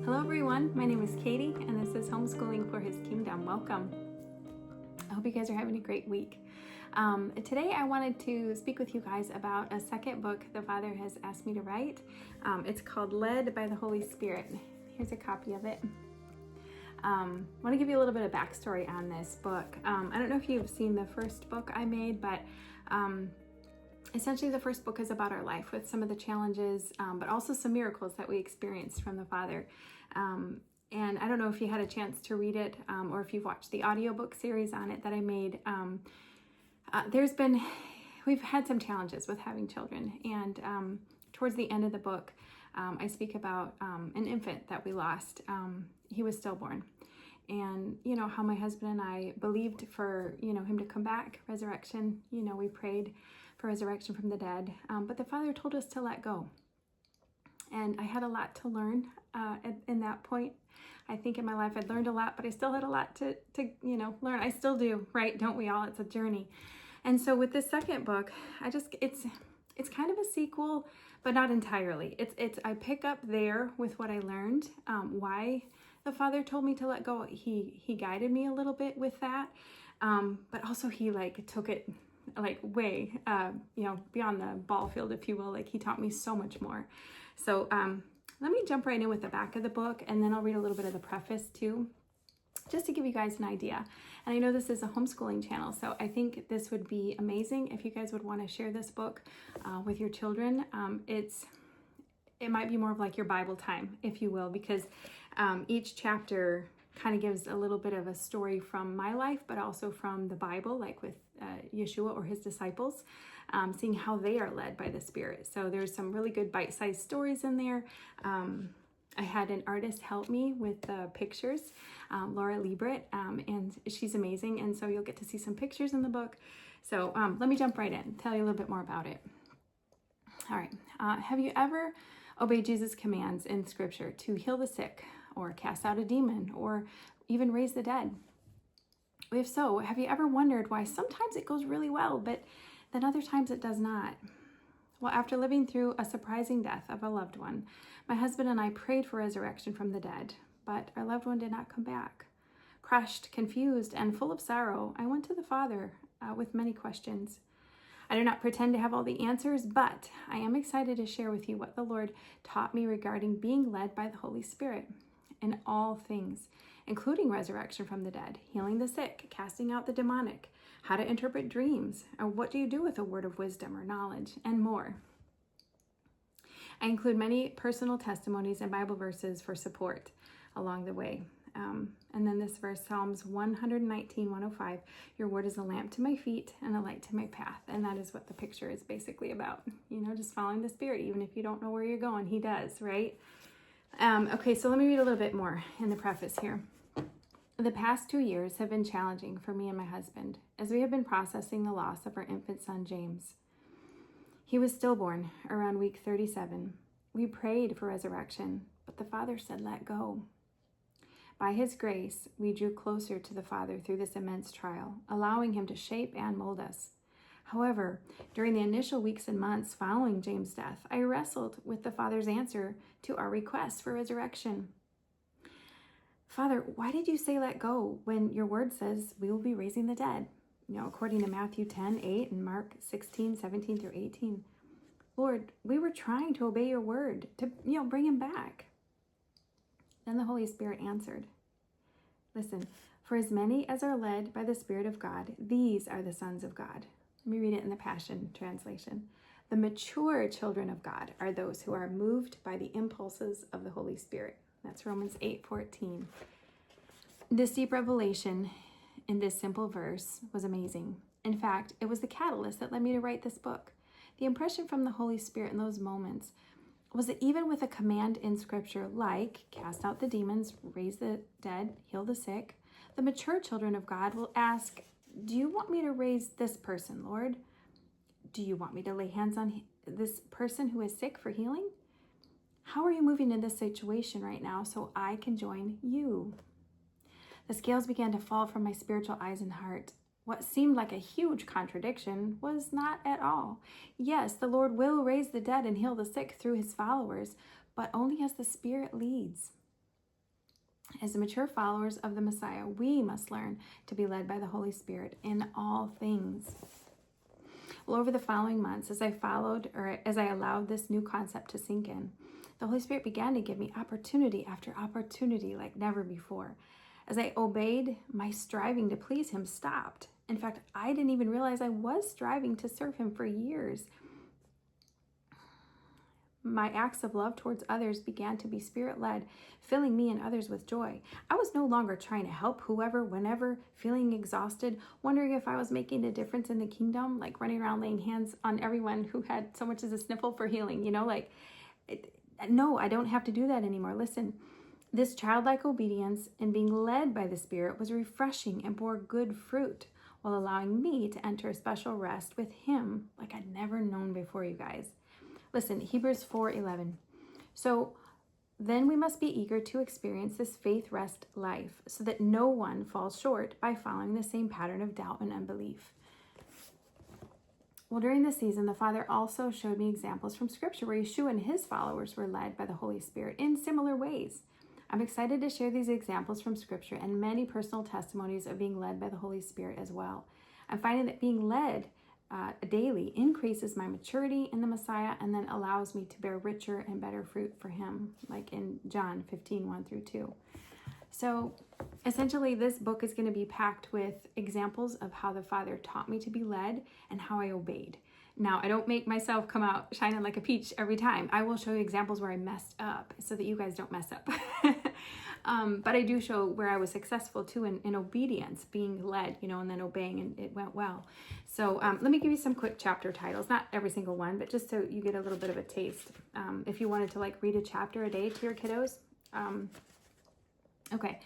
Hello everyone, my name is Katie and this is Homeschooling for His Kingdom. Welcome. I hope you guys are having a great week. Today I wanted to speak with you guys about a second book the Father has asked me to write. It's called Led by the Holy Spirit. Here's a copy of it. I want to give you a little bit of backstory on this book. I don't know if you've seen the first book I made, but essentially the first book is about our life with some of the challenges, but also some miracles that we experienced from the Father. And I don't know if you had a chance to read it or if you've watched the audiobook series on it that I made. We've had some challenges with having children, and towards the end of the book, I speak about an infant that we lost. He was stillborn, and how my husband and I believed for him to come back, resurrection. We prayed for resurrection from the dead, but the Father told us to let go. And I had a lot to learn in that point. I think in my life I'd learned a lot, but I still had a lot to learn. I still do, right? Don't we all? It's a journey. And so with this second book, it's kind of a sequel, but not entirely. I pick up there with what I learned, why the Father told me to let go. He guided me a little bit with that, but also he took it way beyond the ball field, if you will. He taught me so much more. So let me jump right in with the back of the book, and then I'll read a little bit of the preface too, just to give you guys an idea. And I know this is a homeschooling channel, so I think this would be amazing if you guys would want to share this book with your children. It might be more of your Bible time, if you will, because each chapter kind of gives a little bit of a story from my life, but also from the Bible, with Yeshua or his disciples, seeing how they are led by the Spirit. So there's some really good bite-sized stories in there. I had an artist help me with the pictures, Laura Liebert, and she's amazing. And so you'll get to see some pictures in the book. So let me jump right in, tell you a little bit more about it. All right. Have you ever obeyed Jesus' commands in Scripture to heal the sick, or cast out a demon, or even raise the dead? If so, have you ever wondered why sometimes it goes really well, but then other times it does not? Well, after living through a surprising death of a loved one, my husband and I prayed for resurrection from the dead, but our loved one did not come back. Crushed, confused, and full of sorrow, I went to the Father with many questions. I do not pretend to have all the answers, but I am excited to share with you what the Lord taught me regarding being led by the Holy Spirit in all things, including resurrection from the dead, healing the sick, casting out the demonic, how to interpret dreams, or what do you do with a word of wisdom or knowledge, and more. I include many personal testimonies and Bible verses for support along the way. And then this verse, Psalms 119:105, your word is a lamp to my feet and a light to my path. And that is what the picture is basically about. Just following the Spirit, even if you don't know where you're going, he does, right? Okay, so let me read a little bit more in the preface here. The past 2 years have been challenging for me and my husband as we have been processing the loss of our infant son, James. He was stillborn around week 37. We prayed for resurrection, but the Father said, let go. By his grace, we drew closer to the Father through this immense trial, allowing him to shape and mold us. However, during the initial weeks and months following James' death, I wrestled with the Father's answer to our request for resurrection. Father, why did you say let go when your word says we will be raising the dead? According to Matthew 10:8 and Mark 16:17 through 18. Lord, we were trying to obey your word to, bring him back. Then the Holy Spirit answered, listen, for as many as are led by the Spirit of God, these are the sons of God. Let me read it in the Passion Translation. The mature children of God are those who are moved by the impulses of the Holy Spirit. That's Romans 8:14. This deep revelation in this simple verse was amazing. In fact, it was the catalyst that led me to write this book. The impression from the Holy Spirit in those moments was that even with a command in Scripture like cast out the demons, raise the dead, heal the sick, the mature children of God will ask, do you want me to raise this person, Lord? Do you want me to lay hands on this person who is sick for healing? How are you moving in this situation right now so I can join you? The scales began to fall from my spiritual eyes and heart. What seemed like a huge contradiction was not at all. Yes, the Lord will raise the dead and heal the sick through his followers, but only as the Spirit leads. As the mature followers of the Messiah, we must learn to be led by the Holy Spirit in all things. Well, over the following months, as I allowed this new concept to sink in, the Holy Spirit began to give me opportunity after opportunity like never before. As I obeyed, my striving to please Him stopped. In fact, I didn't even realize I was striving to serve Him for years. My acts of love towards others began to be Spirit-led, filling me and others with joy. I was no longer trying to help whoever, whenever, feeling exhausted, wondering if I was making a difference in the kingdom, like running around laying hands on everyone who had so much as a sniffle for healing, no, I don't have to do that anymore. Listen, this childlike obedience and being led by the Spirit was refreshing and bore good fruit, while allowing me to enter a special rest with Him like I'd never known before, you guys. Listen, Hebrews 4:11. So then we must be eager to experience this faith rest life so that no one falls short by following the same pattern of doubt and unbelief. Well, during this season, the Father also showed me examples from Scripture where Yeshua and His followers were led by the Holy Spirit in similar ways. I'm excited to share these examples from Scripture and many personal testimonies of being led by the Holy Spirit as well. I'm finding that being led daily increases my maturity in the Messiah and then allows me to bear richer and better fruit for Him, like in John 15:1-2. So essentially, this book is going to be packed with examples of how the Father taught me to be led and how I obeyed. Now, I don't make myself come out shining like a peach every time. I will show you examples where I messed up so that you guys don't mess up. But I do show where I was successful too in obedience, being led, and then obeying, and it went well. So let me give you some quick chapter titles, not every single one, but just so you get a little bit of a taste. If you wanted to read a chapter a day to your kiddos. Okay.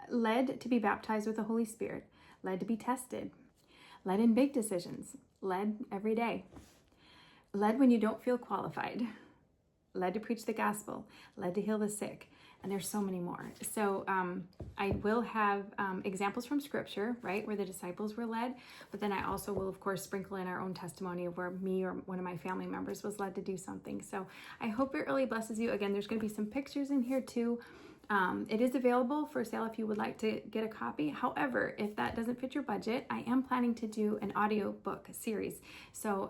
Led to be baptized with the Holy Spirit, led to be tested, led in big decisions, led every day, led when you don't feel qualified, led to preach the gospel, led to heal the sick, and there's so many more. So I will have examples from Scripture, right, where the disciples were led, but then I also will, of course, sprinkle in our own testimony of where me or one of my family members was led to do something. So I hope it really blesses you. Again, there's going to be some pictures in here too. It is available for sale if you would like to get a copy. However, if that doesn't fit your budget, I am planning to do an audio book series. So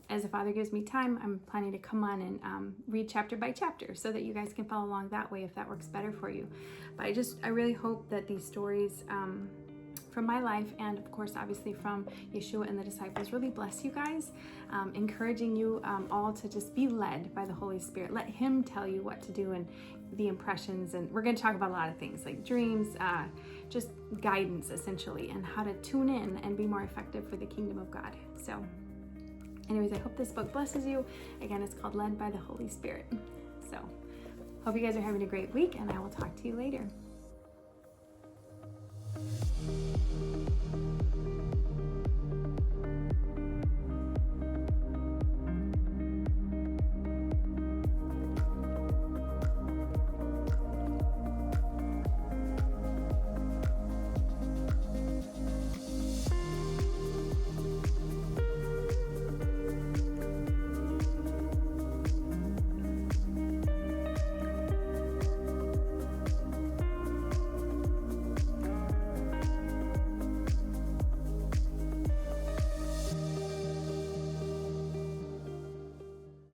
as the Father gives me time, I'm planning to come on and read chapter by chapter so that you guys can follow along that way if that works better for you. But I really hope that these stories from my life and, of course, obviously from Yeshua and the disciples really bless you guys, encouraging you all to just be led by the Holy Spirit. Let Him tell you what to do and the impressions, and we're going to talk about a lot of things like dreams, just guidance essentially, and how to tune in and be more effective for the kingdom of God. So anyways, I hope this book blesses you. Again, it's called Led by the Holy Spirit. So hope you guys are having a great week, and I will talk to you later.